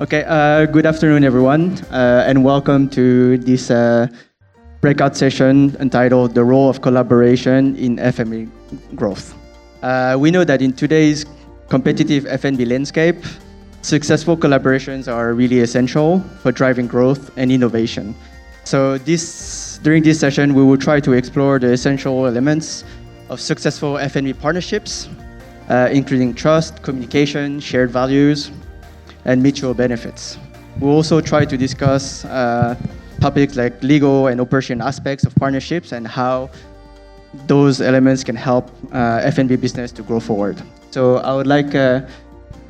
Okay, good afternoon, everyone, and welcome to this breakout session entitled The Role of Collaboration in F&B Growth. We know that in today's competitive F&B landscape, successful collaborations are really essential for driving growth and innovation. So during this session, we will try to explore the essential elements of successful F&B partnerships, including trust, communication, shared values, and mutual benefits. We'll also try to discuss topics like legal and operation aspects of partnerships and how those elements can help F&B business to grow forward. So I would like to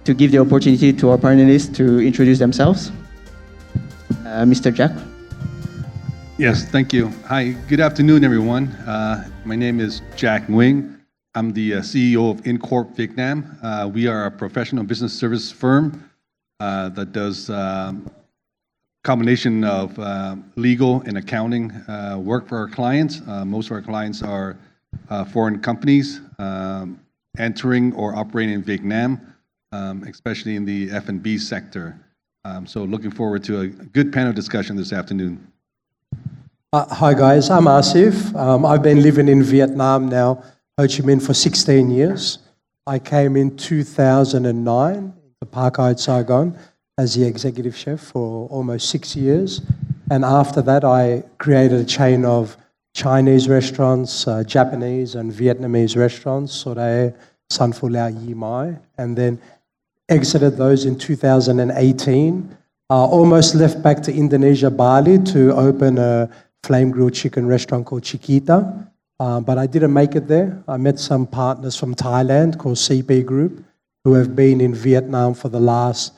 give the opportunity to our panelists to introduce themselves. Mr. Jack. Yes, thank you. Hi, good afternoon, everyone. My name is Jack Nguyen. I'm the CEO of Incorp Vietnam. We are a professional business service firm that does combination of legal and accounting work for our clients. Most of our clients are foreign companies entering or operating in Vietnam, especially in the F&B sector. So looking forward to a good panel discussion this afternoon. Hi guys, I'm Asif. I've been living in Vietnam now, Ho Chi Minh, for 16 years. I came in 2009. The Park Hyatt Saigon as the executive chef for almost 6 years. And after that, I created a chain of Chinese restaurants, Japanese and Vietnamese restaurants, Sore, San Phu Lao, Yi Mai, and then exited those in 2018. Almost left back to Indonesia, Bali, to open a flame grilled chicken restaurant called Chiquita. But I didn't make it there. I met some partners from Thailand called CP Group, who have been in Vietnam for the last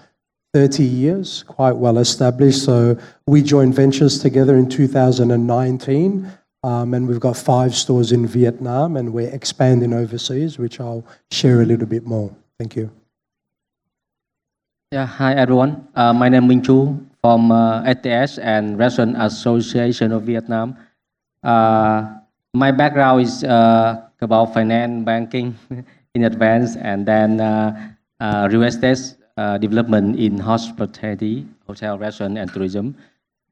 30 years, quite well established. So we joined ventures together in 2019, and we've got 5 stores in Vietnam, and we're expanding overseas, which I'll share a little bit more. Thank you. Yeah, hi everyone. My name is Minh Chu from ATS and Restaurant Association of Vietnam. My background is about finance, banking, in advance, and then real estate development in hospitality, hotel, restaurant, and tourism.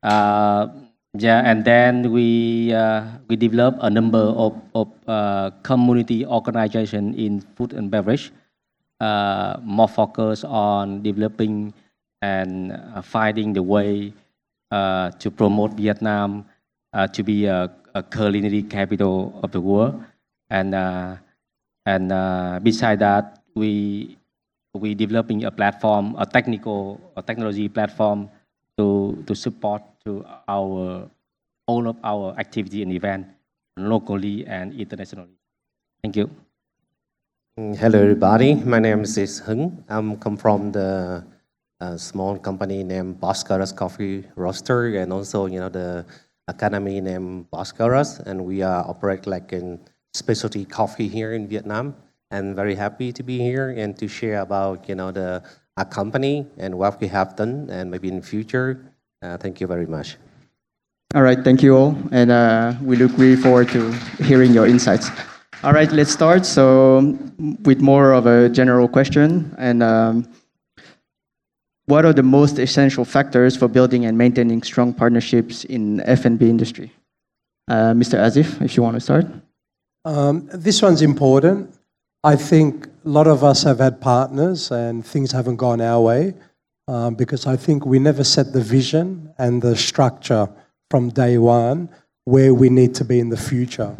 And then we developed a number of community organization in food and beverage, more focused on developing and finding the way to promote Vietnam to be a culinary capital of the world. And beside that, we developing a platform, a technology platform to support to all of our activity and event locally and internationally. Thank you. Hello everybody, my name is Hưng. I'm come from the small company named Boscaras Coffee Roaster, and also the academy named Boscaras, and we operate like in specialty coffee here in Vietnam, and very happy to be here and to share about our company and what we have done and maybe in the future. Thank you very much. All right, thank you all, and we look really forward to hearing your insights. All right, let's start. So with more of a general question, and what are the most essential factors for building and maintaining strong partnerships in F&B industry? Mr. Asif, if you want to start. This one's important. I think a lot of us have had partners and things haven't gone our way because I think we never set the vision and the structure from day one where we need to be in the future.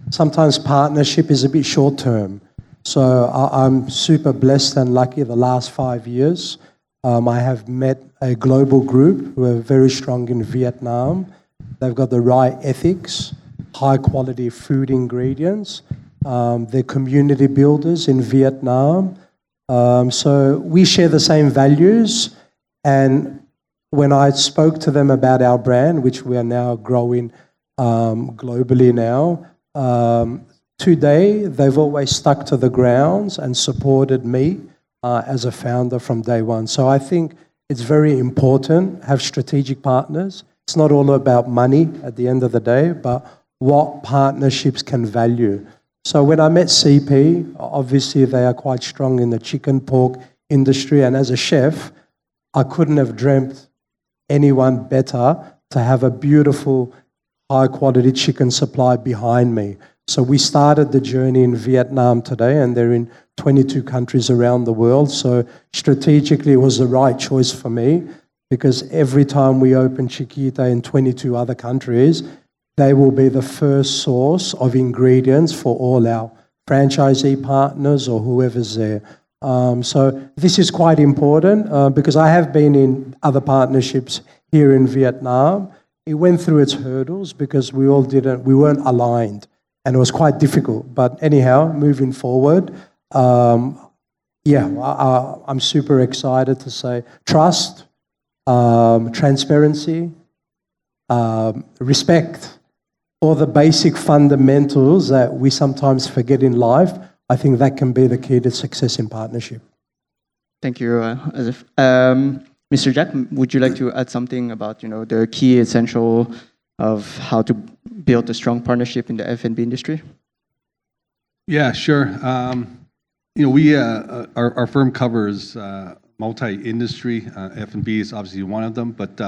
Sometimes partnership is a bit short term. So I'm super blessed and lucky the last 5 years. I have met a global group who are very strong in Vietnam. They've got the right ethics, high quality food ingredients. They're community builders in Vietnam. So we share the same values. And when I spoke to them about our brand, which we are now growing globally now, today they've always stuck to the grounds and supported me as a founder from day one. So I think it's very important to have strategic partners. It's not all about money at the end of the day, but what partnerships can value. So when I met CP, obviously they are quite strong in the chicken pork industry, and as a chef, I couldn't have dreamt anyone better to have a beautiful, high-quality chicken supply behind me. So we started the journey in Vietnam today, and they're in 22 countries around the world. So strategically, it was the right choice for me, because every time we open Chiquita in 22 other countries, they will be the first source of ingredients for all our franchisee partners or whoever's there. So this is quite important because I have been in other partnerships here in Vietnam. It went through its hurdles because we weren't aligned, and it was quite difficult. But anyhow, moving forward, I'm super excited to say trust, transparency, respect, all the basic fundamentals that we sometimes forget in life. I think that can be the key to success in partnership. Thank you, Azif. Mr. Jack, would you like to add something about the key essential of how to build a strong partnership in the F&B industry? Yeah, sure. We our firm covers multi-industry. F&B is obviously one of them, but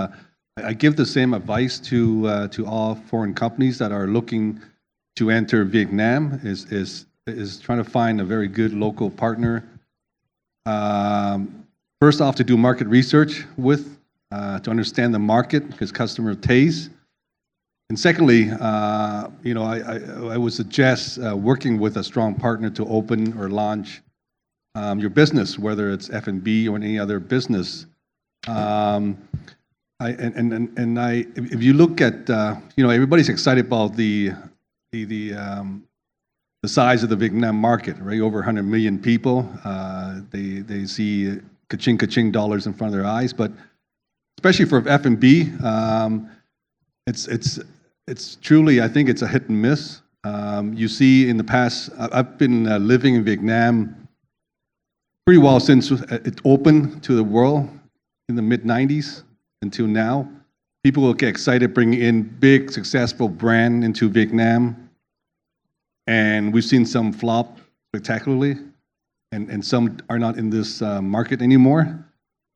I give the same advice to all foreign companies that are looking to enter Vietnam. Is trying to find a very good local partner. First off, to do market research with, to understand the market, because customer tastes. And secondly, I would suggest working with a strong partner to open or launch your business, whether it's F&B or any other business. If you look at, everybody's excited about the size of the Vietnam market, right? Over 100 million people. They see ka-ching dollars in front of their eyes, but especially for F&B, it's truly, I think it's a hit and miss. You see in the past, I've been living in Vietnam pretty well since it opened to the world in the mid-90s until now. People will get excited bringing in big, successful brand into Vietnam. And we've seen some flop spectacularly, and some are not in this market anymore.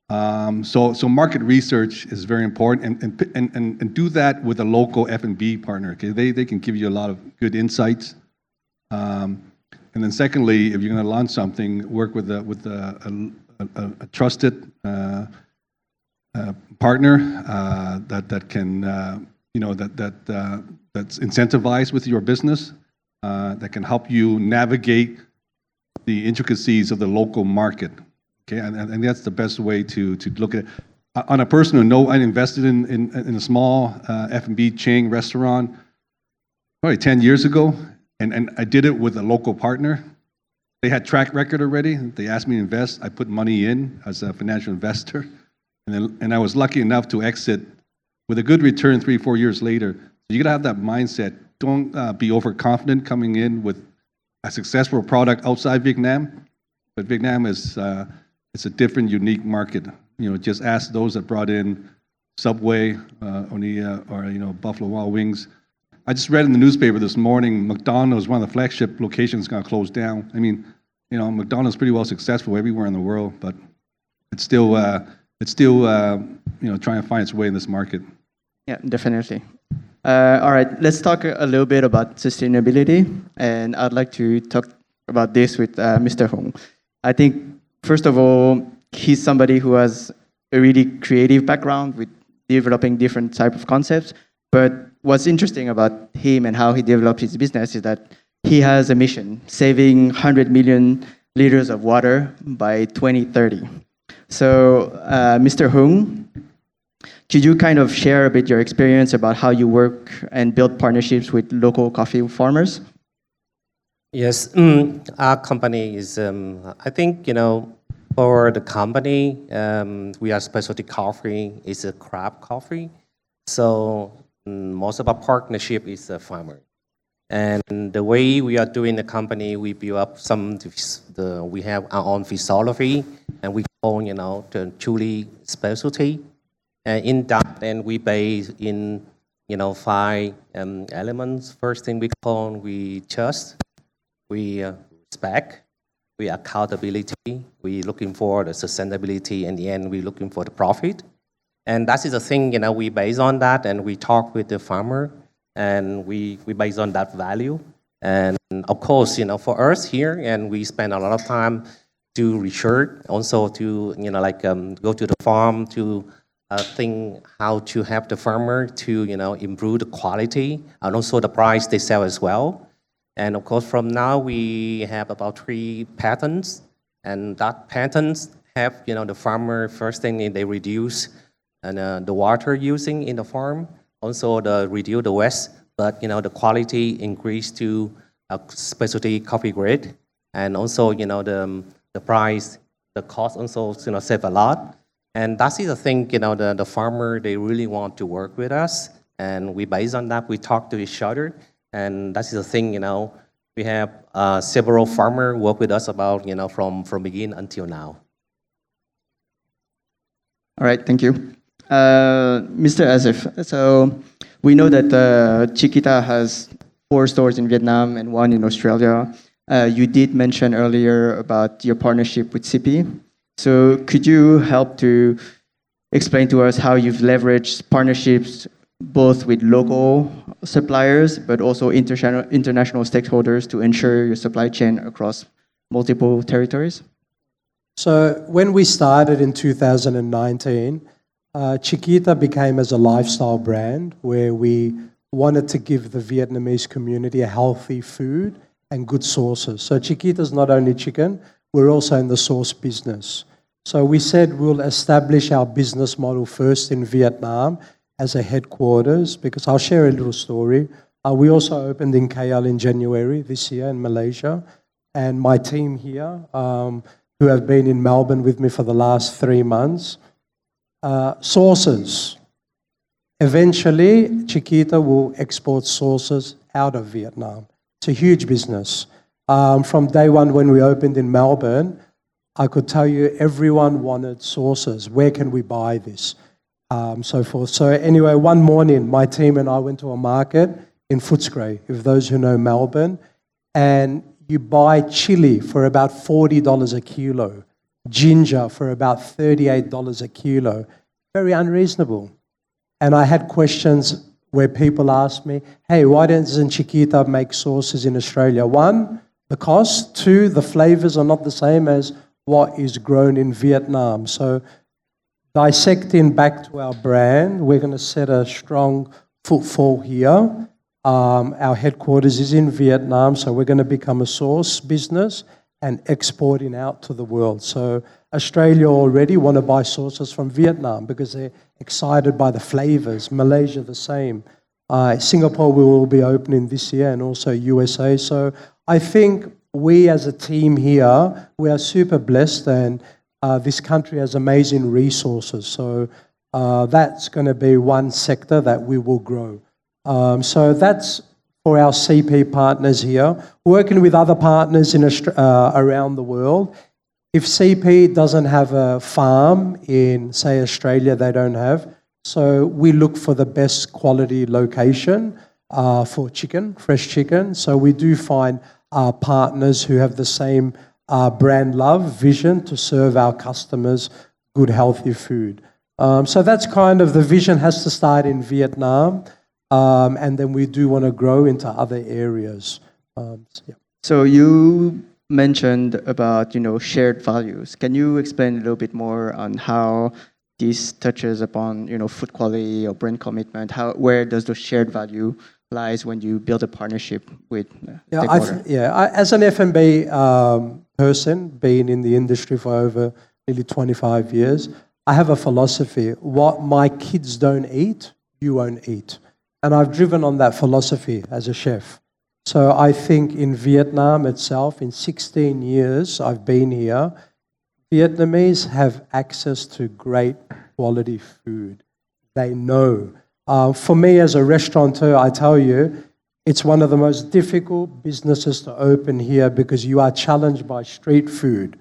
So market research is very important, and do that with a local F&B partner. Okay, they can give you a lot of good insights. And then secondly, if you're going to launch something, work with a trusted partner that can that's incentivized with your business. That can help you navigate the intricacies of the local market. Okay, and that's the best way to look at it. On a personal note, I invested in a small F&B chain restaurant probably 10 years ago, and I did it with a local partner. They had track record already. They asked me to invest. I put money in as a financial investor, and I was lucky enough to exit with a good return 3-4 years later. So you gotta have that mindset. Don't be overconfident coming in with a successful product outside Vietnam, but Vietnam is it's a different, unique market. Just ask those that brought in Subway or Buffalo Wild Wings. I just read in the newspaper this morning, McDonald's, one of the flagship locations, is going to close down. I mean, McDonald's is pretty well successful everywhere in the world, but it's still trying to find its way in this market. Yeah, definitely. All right, let's talk a little bit about sustainability, and I'd like to talk about this with Mr. Hong. I think, first of all, he's somebody who has a really creative background with developing different type of concepts, but what's interesting about him and how he developed his business is that he has a mission, saving 100 million liters of water by 2030. So, Mr. Hong, could you kind of share a bit your experience about how you work and build partnerships with local coffee farmers? Yes, our company is, I think, for the company, we are specialty coffee, it's a craft coffee. So most of our partnership is a farmer. And the way we are doing the company, we build up we have our own philosophy, and we call, the truly specialty. And in that, then we base in, 5 elements. First thing we trust, we respect, we accountability, we looking for the sustainability, in the end, we looking for the profit. And that is the thing, we base on that, and we talk with the farmer, and we base on that value. And of course, for us here, and we spend a lot of time to research, also to, go to the farm to think how to help the farmer to, improve the quality and also the price they sell as well. And of course, from now we have about 3 patents, and that patents have, the farmer, first thing they reduce the water using in the farm, also reduce the waste, but the quality increase to a specialty coffee grade, and also the price, the cost also save a lot. And that is the thing, the farmer, they really want to work with us, and we based on that, we talk to each other, and that is the thing, we have several farmers work with us about, from beginning until now. All right, thank you. Mr. Asif, so we know that Chiquita has 4 stores in Vietnam and 1 in Australia. You did mention earlier about your partnership with CP. So could you help to explain to us how you've leveraged partnerships both with local suppliers but also international stakeholders to ensure your supply chain across multiple territories? So when we started in 2019, Chiquita became as a lifestyle brand where we wanted to give the Vietnamese community a healthy food and good sources. So Chiquita is not only chicken, we're also in the sauce business. So we said we'll establish our business model first in Vietnam as a headquarters, because I'll share a little story. We also opened in KL in January this year in Malaysia. And my team here, who have been in Melbourne with me for the last 3 months, sauces. Eventually, Chiquita will export sauces out of Vietnam. It's a huge business. From day one when we opened in Melbourne, I could tell you everyone wanted sauces. Where can we buy this? So forth. So anyway, one morning, my team and I went to a market in Footscray, if those who know Melbourne, and you buy chili for about $40 a kilo, ginger for about $38 a kilo. Very unreasonable. And I had questions where people asked me, hey, why doesn't Chiquita make sauces in Australia? 1, the cost. 2, the flavors are not the same as what is grown in Vietnam. So dissecting back to our brand, we're going to set a strong footfall here. Our headquarters is in Vietnam, so we're going to become a sauce business and exporting out to the world. So Australia already want to buy sauces from Vietnam because they're excited by the flavors. Malaysia the same. Singapore we will be opening this year, and also USA. So I think we as a team here, we are super blessed, and this country has amazing resources. So that's going to be one sector that we will grow. So that's for our CP partners here. Working with other partners in around the world. If CP doesn't have a farm in, say, Australia, they don't have. So we look for the best quality location for chicken, fresh chicken. So we do find partners who have the same brand love, vision to serve our customers good, healthy food. So that's kind of the vision has to start in Vietnam. And then we do want to grow into other areas. Yeah. So you mentioned about, shared values. Can you explain a little bit more on how this touches upon, food quality or brand commitment? Where does the shared value lies when you build a partnership with stakeholder? As an F&B person, being in the industry for over nearly 25 years, I have a philosophy. What my kids don't eat, you won't eat. And I've driven on that philosophy as a chef. So I think in Vietnam itself, in 16 years I've been here, Vietnamese have access to great quality food. They know. For me as a restaurateur, I tell you, it's one of the most difficult businesses to open here because you are challenged by street food.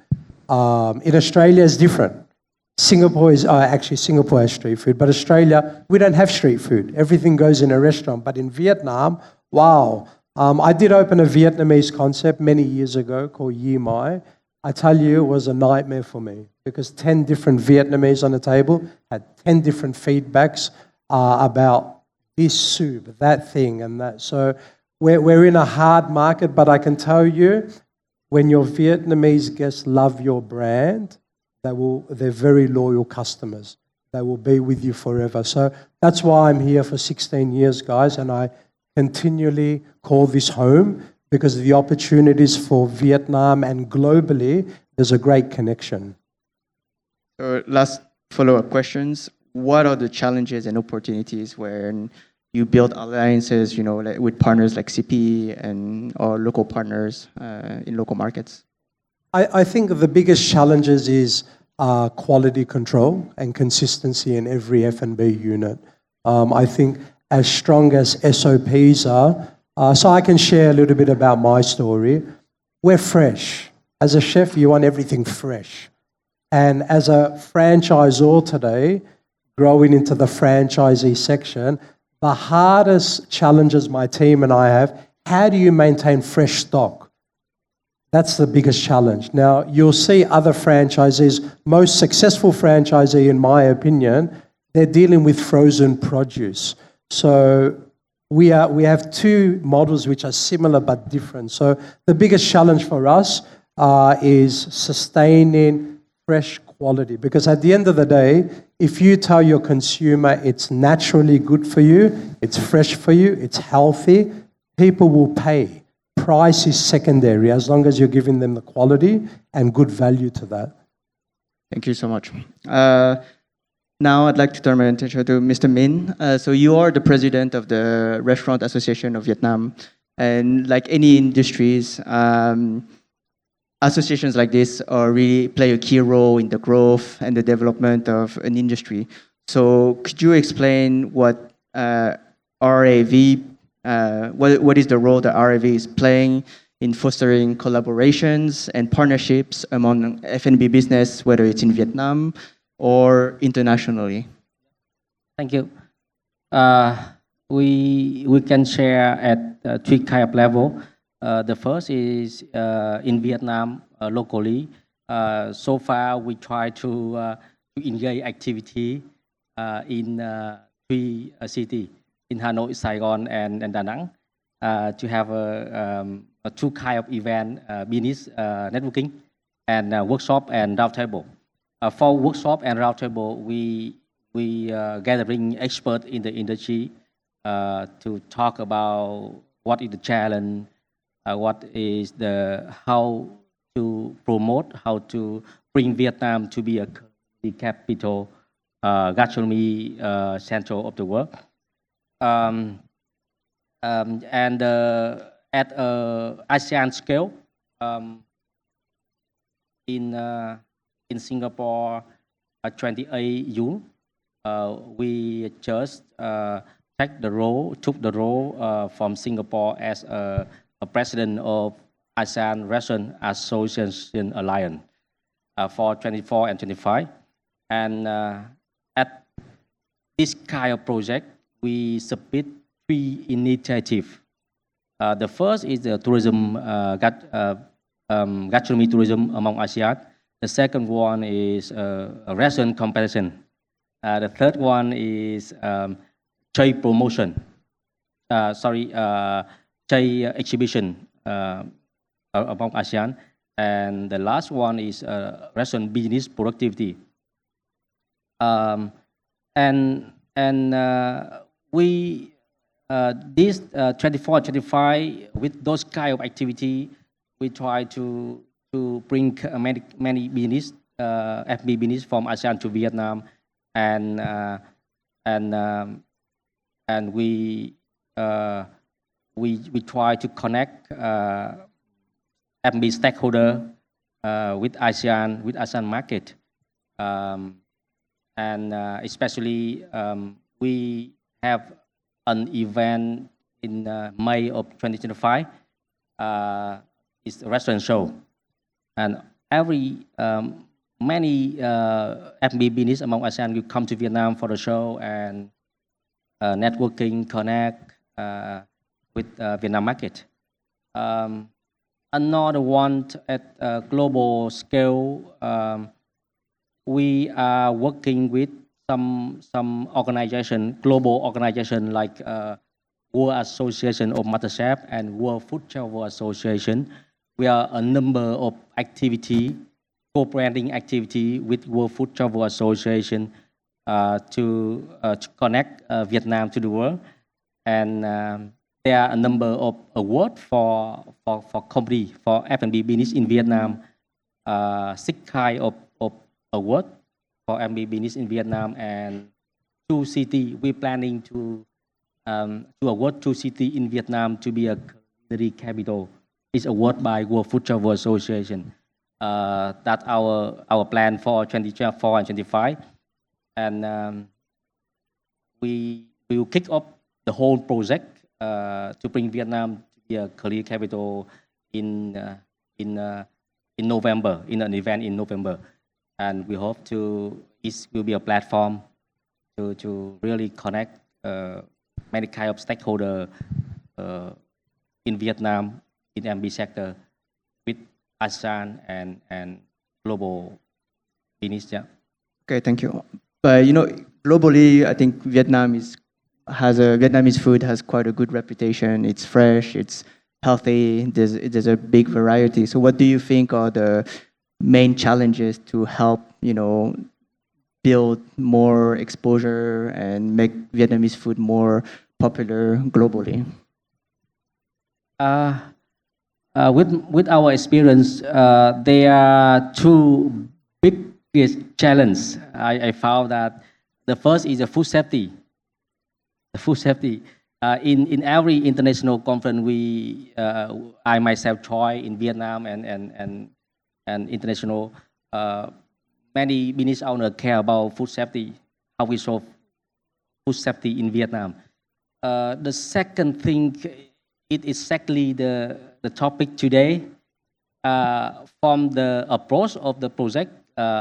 In Australia, it's different. Singapore has street food, but Australia, we don't have street food. Everything goes in a restaurant. But in Vietnam, wow. I did open a Vietnamese concept many years ago called Yi Mai, I tell you, it was a nightmare for me because 10 different Vietnamese on the table had 10 different feedbacks about this soup, that thing, and that. So we're in a hard market, but I can tell you, when your Vietnamese guests love your brand, they're very loyal customers. They will be with you forever. So that's why I'm here for 16 years, guys, and I continually call this home because the opportunities for Vietnam and globally, there's a great connection. So last follow-up questions. What are the challenges and opportunities when you build alliances, like with partners like CP and or local partners in local markets? I think the biggest challenges is quality control and consistency in every F&B unit. I think as strong as SOPs are, so I can share a little bit about my story. We're fresh. As a chef, you want everything fresh. And as a franchisor today, growing into the franchisee section, the hardest challenges my team and I have, how do you maintain fresh stock? That's the biggest challenge. Now, you'll see other franchisees, most successful franchisee, in my opinion, they're dealing with frozen produce. So we have two models which are similar but different. So the biggest challenge for us is sustaining fresh quality. Because at the end of the day, if you tell your consumer it's naturally good for you, it's fresh for you, it's healthy, people will pay. Price is secondary as long as you're giving them the quality and good value to that. Thank you so much. Now I'd like to turn my attention to Mr. Minh. So you are the president of the Restaurant Association of Vietnam. And like any industries, associations like this really play a key role in the growth and the development of an industry. So could you explain what RAV, what is the role that RAV is playing in fostering collaborations and partnerships among F&B business, whether it's in Vietnam or internationally? Thank you. We can share at three kind of level. The first is in Vietnam locally. So far, we try to engage activity in three cities, in Hanoi, Saigon, and Da Nang, to have a two kind of event, business networking, and workshop and roundtable. For workshop and roundtable, we gathering experts in the industry to talk about what is the challenge, what is how to promote, how to bring Vietnam to be the capital gastronomy center of the world. And at ASEAN scale, in Singapore, 28 June, we just took the role from Singapore as a president of ASEAN Restaurant Association Alliance for 24 and 25. And at this kind of project, we submit three initiatives. The first is the tourism, gastronomy tourism among ASEAN. The second one is a restaurant competition. The third one is trade promotion. Trade exhibition among ASEAN. And the last one is restaurant business productivity. We this 24, 25, with those kind of activity, we try to bring many business, FB business from ASEAN to Vietnam, and we try to connect FB stakeholder with ASEAN market, and especially we have an event in May of 2025. It's a restaurant show, and many F&B business among ASEAN will come to Vietnam for the show and networking, connect with Vietnam market. another one at a global scale. We are working with some organization, global organization like World Association of Master Chef and World Food Travel Association. We are a number of activity, co-branding activity with World Food Travel Association to connect Vietnam to the world. And there are a number of awards for company, for F&B business in Vietnam. 6 kind of award for F&B business in Vietnam, and 2 cities. We're planning to award 2 cities in Vietnam to be a culinary capital. It's awarded by World Food Travel Association. That's our plan for 2024 and 2025. And we will kick off the whole project to bring Vietnam to be a career capital in November, in an event in November. And we hope it will be a platform to really connect many kind of stakeholders in Vietnam, in the MB sector, with ASEAN and global business. Yeah. Okay, thank you. But globally, I think Vietnamese food has quite a good reputation. It's fresh, it's healthy. There's a big variety. So, what do you think are the main challenges to help build more exposure and make Vietnamese food more popular globally? With our experience, there are 2 biggest challenges. I found that the first is the food safety. The food safety. In every international conference, I myself try in Vietnam and international. Many business owners care about food safety, how we solve food safety in Vietnam. The second thing, it is exactly the topic today. From the approach of the project,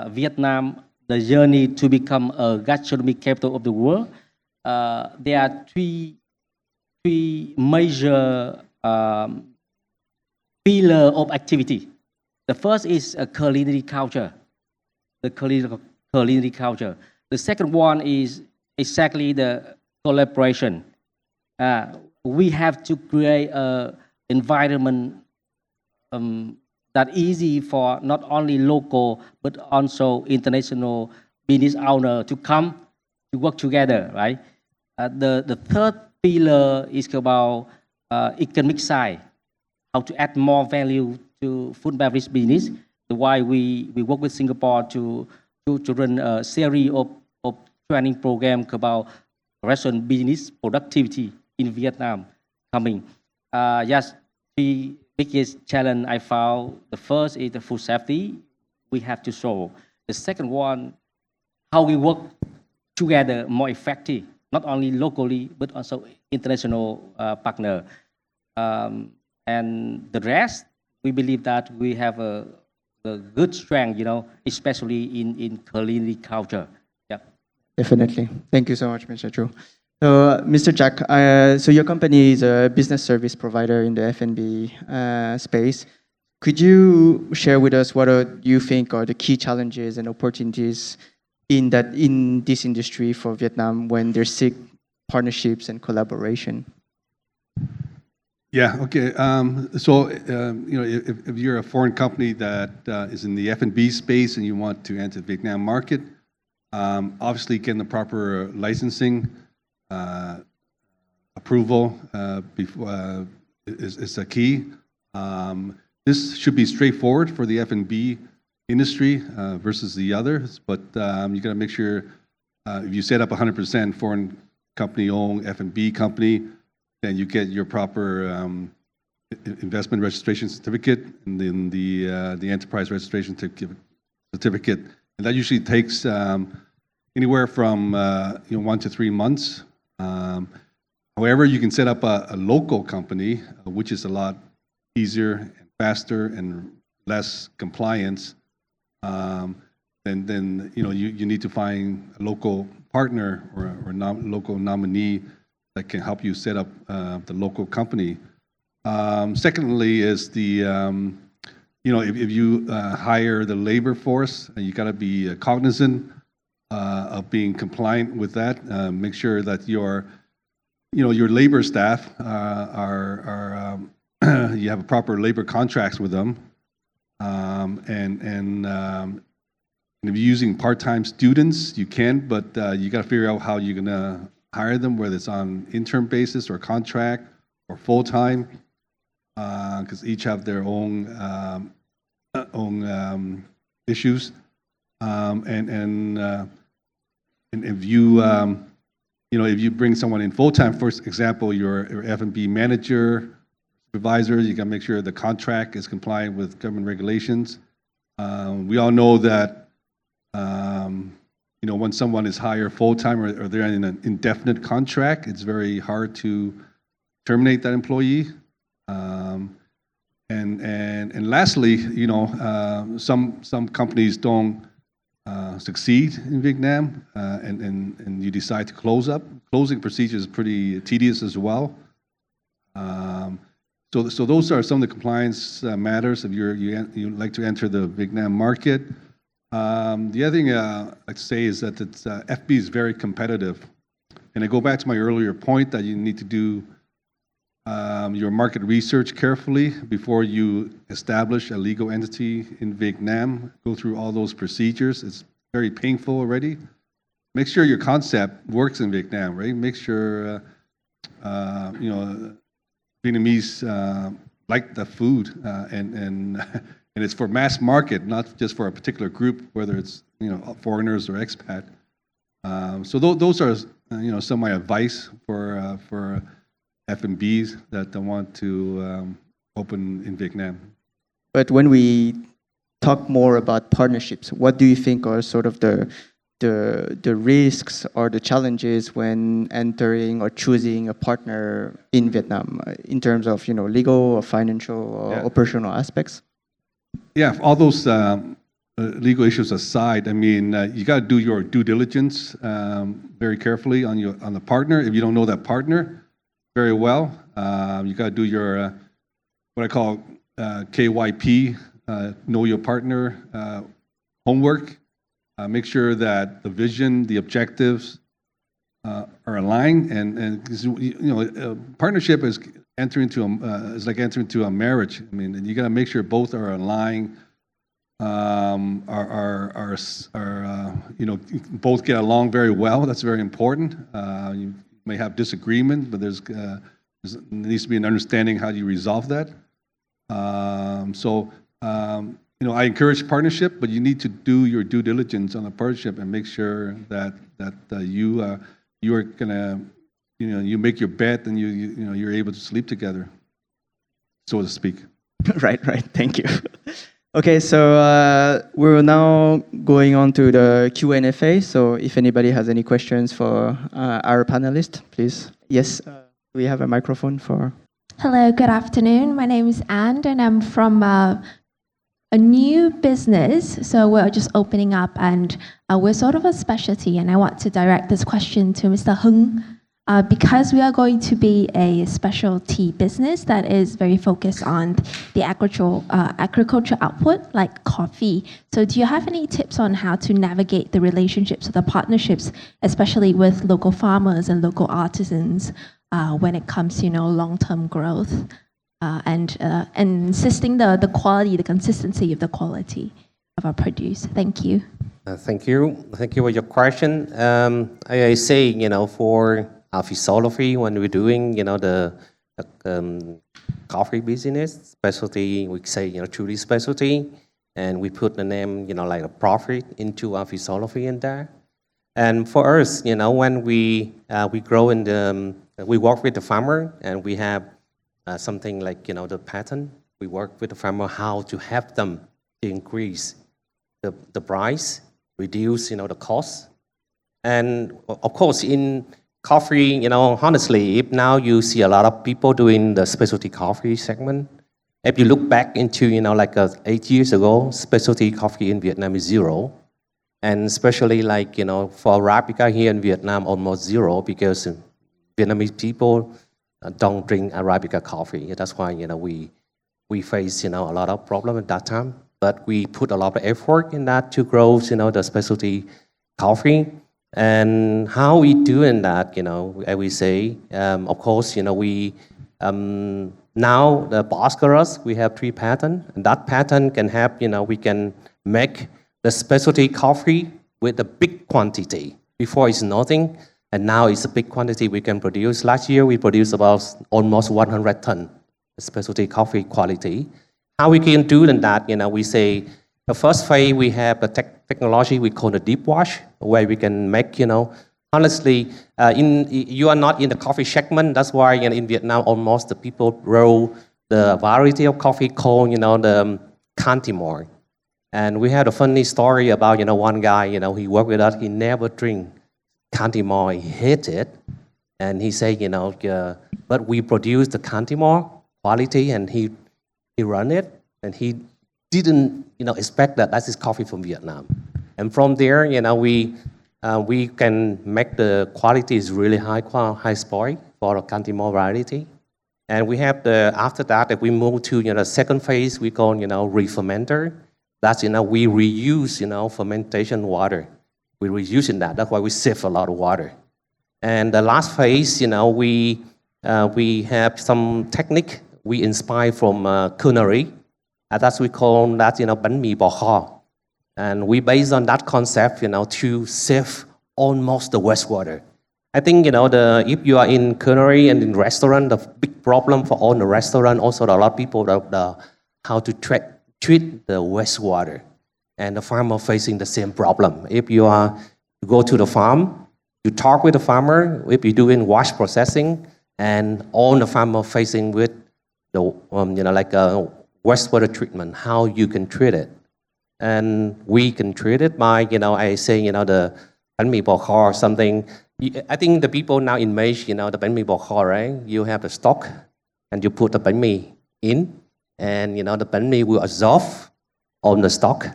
Vietnam, the journey to become a gastronomic capital of the world, there are three major pillars of activity. The first is a culinary culture. The culinary culture. The second one is exactly the collaboration. We have to create an environment that easy for not only local but also international business owner to come to work together, right? The third pillar is about economic side, how to add more value to food and beverage business. That's why we work with Singapore to run a series of training programs about restaurant business productivity in Vietnam coming. Yes, the biggest challenge I found, the first is the food safety we have to solve. The second one, how we work together more effective, not only locally but also international partner. And the rest, we believe that we have a good strength, especially in culinary culture. Yeah. Definitely. Thank you so much, Mr. Chu. So, Mr. Jack, so your company is a business service provider in the F&B space. Could you share with us what you think are the key challenges and opportunities in this industry for Vietnam when they seek partnerships and collaboration? Yeah. Okay. So if you're a foreign company that is in the F&B space and you want to enter the Vietnam market, obviously getting the proper licensing approval before is a key. This should be straightforward for the F&B industry versus the others, but you got to make sure if you set up 100% foreign company-owned F&B company, then you get your proper investment registration certificate and then the enterprise registration certificate, and that usually takes anywhere from 1 to 3 months. However, you can set up a local company, which is a lot easier and faster and less compliance. Then you need to find a local partner or local nominee that can help you set up the local company. Secondly is if you hire the labor force, you got to be cognizant of being compliant with that. Make sure that your labor staff are you have proper labor contracts with them, and if you're using part-time students, you can, but you got to figure out how you're gonna hire them, whether it's on intern basis or contract or full-time, because each have their own issues, and if you if you bring someone in full-time, for example, your F&B manager, supervisor, you got to make sure the contract is compliant with government regulations. We all know that when someone is hired full-time or they're in an indefinite contract, it's very hard to terminate that employee. And lastly, some companies don't succeed in Vietnam, and you decide to close up. Closing procedure is pretty tedious as well. So those are some of the compliance matters if you like to enter the Vietnam market. The other thing I'd like to say is that FB is very competitive, and I go back to my earlier point that you need to do your market research carefully before you establish a legal entity in Vietnam. Go through all those procedures. It's very painful already. Make sure your concept works in Vietnam, right? Make sure Vietnamese like the food, and it's for mass market, not just for a particular group, whether it's foreigners or expat. So those are some of my advice for F&Bs that want to open in Vietnam. But when we talk more about partnerships, what do you think are sort of the risks or the challenges when entering or choosing a partner in Vietnam in terms of legal or financial or operational aspects? Yeah, all those legal issues aside, I mean, you got to do your due diligence very carefully on the partner. If you don't know that partner very well, you got to do your what I call KYP, know your partner homework. Make sure that the vision, the objectives are aligned, and partnership is is like entering into a marriage. I mean, you got to make sure both are aligned, both get along very well. That's very important. You may have disagreement, but there needs to be an understanding how you resolve that. I encourage partnership, but you need to do your due diligence on a partnership and make sure that you are gonna you make your bet and you're able to sleep together, so to speak. Right. Thank you. Okay, so we're now going on to the Q&A phase. So if anybody has any questions for our panelists, please. Yes, we have a microphone for. Hello, good afternoon. My name is Anne, and I'm from a new business. So we're just opening up, and we're sort of a specialty. And I want to direct this question to Mr. Hưng. Because we are going to be a specialty business that is very focused on the agriculture output, like coffee. So do you have any tips on how to navigate the relationships or the partnerships, especially with local farmers and local artisans, when it comes to long-term growth and insisting the quality, the consistency of the quality of our produce? Thank you. Thank you for your question. I say, for our philosophy when we're doing, the coffee business, specialty, we say, truly specialty, and we put the name, like a profit into our philosophy in there. And for us, when we grow we work with the farmer, and we have something like, the pattern. We work with the farmer how to help them to increase the price, reduce, the cost. And of course, in coffee, honestly, if now you see a lot of people doing the specialty coffee segment, if you look back into, 8 years ago, specialty coffee in Vietnam is zero. And especially for Arabica here in Vietnam, almost zero, because Vietnamese people don't drink Arabica coffee. That's why we face a lot of problem at that time. But we put a lot of effort in that to grow the specialty coffee. And how we doing that? As we say, of course, we now the Boscaros, we have 3 patents, and that patent can help. We can make the specialty coffee with a big quantity. Before it's nothing, and now it's a big quantity we can produce. Last year we produced about almost 100 tons specialty coffee quality. How we can do that? We say the first phase we have the technology we call the deep wash, where we can make. Honestly, you are not in the coffee segment. That's why in Vietnam almost the people grow the variety of coffee called the Cantimore. And we had a funny story about one guy he worked with us. He never drink Cantimore. He hated it, and he said but we produce the Cantimore quality, and he run it, and he didn't expect that is coffee from Vietnam. And from there we can make the quality is really high spoil for the Cantimore variety. And we have after that we move to the second phase we call re-fermenter. That's we reuse fermentation water. We reusing that. That's why we save a lot of water. And the last phase we have some technique we inspire from culinary. That's we call that bánh mì bò kho. And we based on that concept to save almost the wastewater. I think if you are in culinary and in restaurant, the big problem for all the restaurant, also a lot of people how to treat the wastewater, and the farmer facing the same problem. If you go to the farm, you talk with the farmer. If you doing wash processing, and all the farmer facing with the wastewater treatment, how you can treat it, and we can treat it by I say the bánh mì bò kho or something. I think the people now imagine the bánh mì bò kho, right? You have the stock, and you put the bánh mì in, and the bánh mì will absorb on the stock,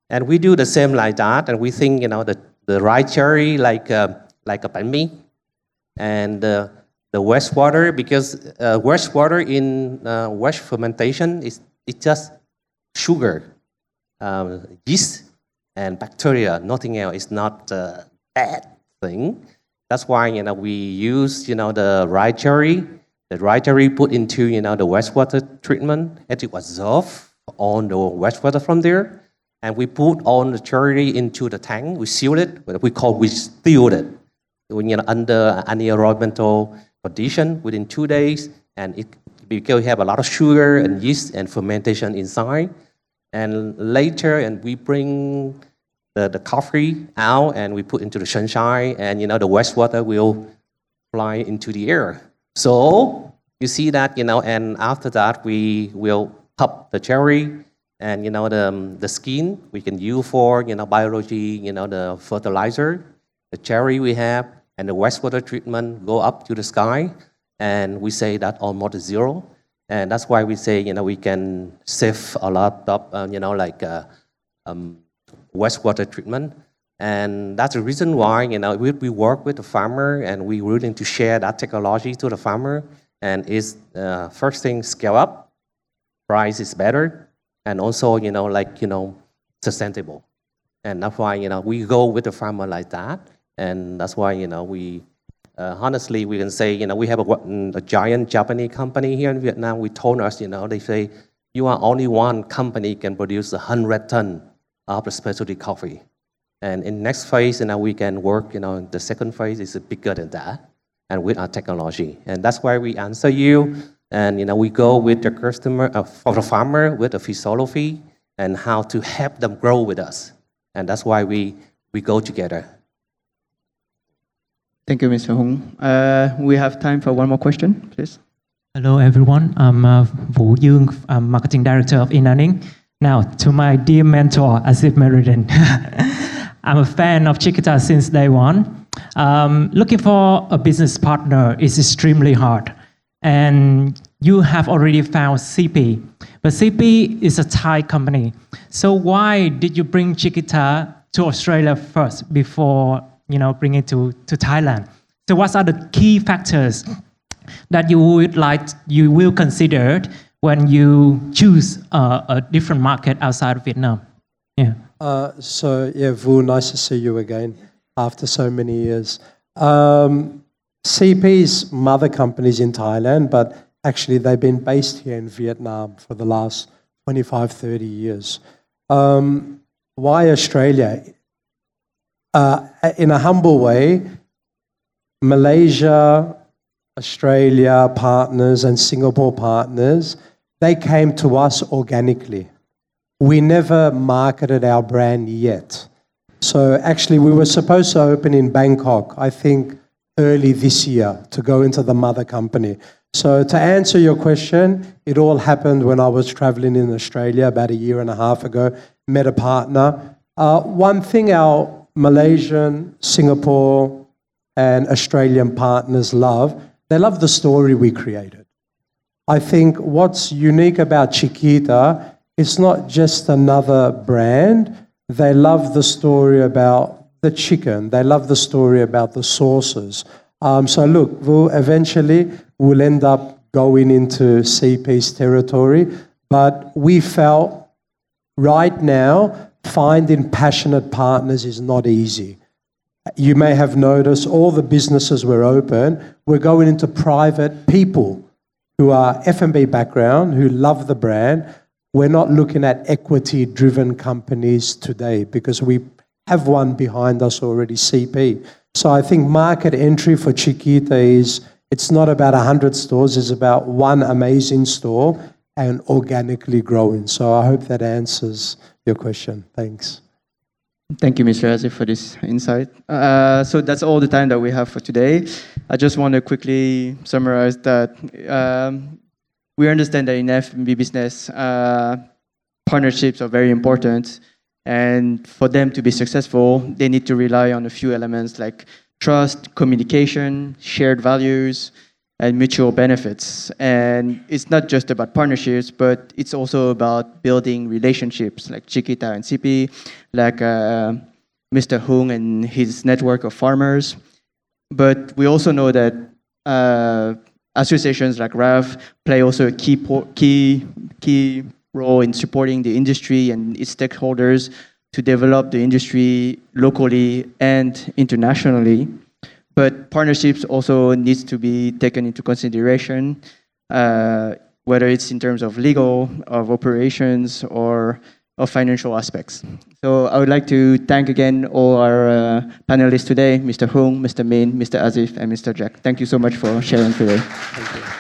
and we do the same like that. And we think the right cherry like a bánh mì, and the wastewater, because wastewater in waste fermentation it's just sugar, yeast and bacteria, nothing else. It's not a bad thing. That's why we use the right cherry. The right cherry put into the wastewater treatment, and it absorb on the wastewater from there. And we put on the cherry into the tank. We seal it. We still it. Under anaerobic condition within 2 days, and because we have a lot of sugar and yeast and fermentation inside. And later, and we bring the coffee out, and we put into the sunshine, and the wastewater will fly into the air. So you see that, and after that we will pop the cherry, and the skin we can use for biology, the fertilizer. The cherry we have and the wastewater treatment go up to the sky, and we say that almost zero. And that's why we say we can save a lot of wastewater treatment. And that's the reason why we work with the farmer, and we willing to share that technology to the farmer. And it's first thing, scale up, price is better, and also sustainable. And that's why we go with the farmer like that. And that's why we honestly we can say we have a giant Japanese company here in Vietnam. We told us they say you are only one company can produce 100 tons of the specialty coffee. And in next phase, we can work, the second phase is bigger than that, and with our technology. And that's why we answer you, and we go with the customer, for the farmer, with the philosophy, and how to help them grow with us. And that's why we go together. Thank you, Mr. Hung. We have time for one more question, please. Hello, everyone. I'm Vũ Dương, I'm Marketing Director of eLearning. Now, to my dear mentor, Asif Meriden. I'm a fan of Chiquita since day one. Looking for a business partner is extremely hard. And you have already found CP. But CP is a Thai company. So why did you bring Chiquita to Australia first before bring it to Thailand? So what are the key factors that you will consider when you choose a different market outside of Vietnam? Yeah. Vu, nice to see you again after so many years. CP's mother company's in Thailand, but actually they've been based here in Vietnam for the last 25, 30 years. Why Australia? In a humble way, Malaysia, Australia partners and Singapore partners, they came to us organically. We never marketed our brand yet. So actually we were supposed to open in Bangkok, I think early this year, to go into the mother company. So to answer your question, it all happened when I was traveling in Australia about a year and a half ago, met a partner. One thing our Malaysian, Singapore and Australian partners love, they love the story we created. I think what's unique about Chiquita, it's not just another brand. They love the story about the chicken. They love the story about the sauces. So look, eventually we'll end up going into CP's territory, but we felt right now finding passionate partners is not easy. You may have noticed all the businesses we're open, we're going into private people who are F&B background, who love the brand. We're not looking at equity-driven companies today because we have one behind us already, CP. So I think market entry for Chiquita is, it's not about 100 stores, it's about one amazing store and organically growing. So I hope that answers your question. Thanks. Thank you, Mr. Azif, for this insight. So that's all the time that we have for today. I just want to quickly summarize that we understand that in F&B business, partnerships are very important. And for them to be successful, they need to rely on a few elements like trust, communication, shared values, and mutual benefits. And it's not just about partnerships, but it's also about building relationships like Chiquita and CP, like Mr. Hung and his network of farmers. But we also know that associations like RAV play also a key role in supporting the industry and its stakeholders to develop the industry locally and internationally. But partnerships also needs to be taken into consideration, whether it's in terms of legal, of operations, or of financial aspects. So I would like to thank again all our panelists today, Mr. Hung, Mr. Min, Mr. Azif, and Mr. Jack. Thank you so much for sharing today. Thank you.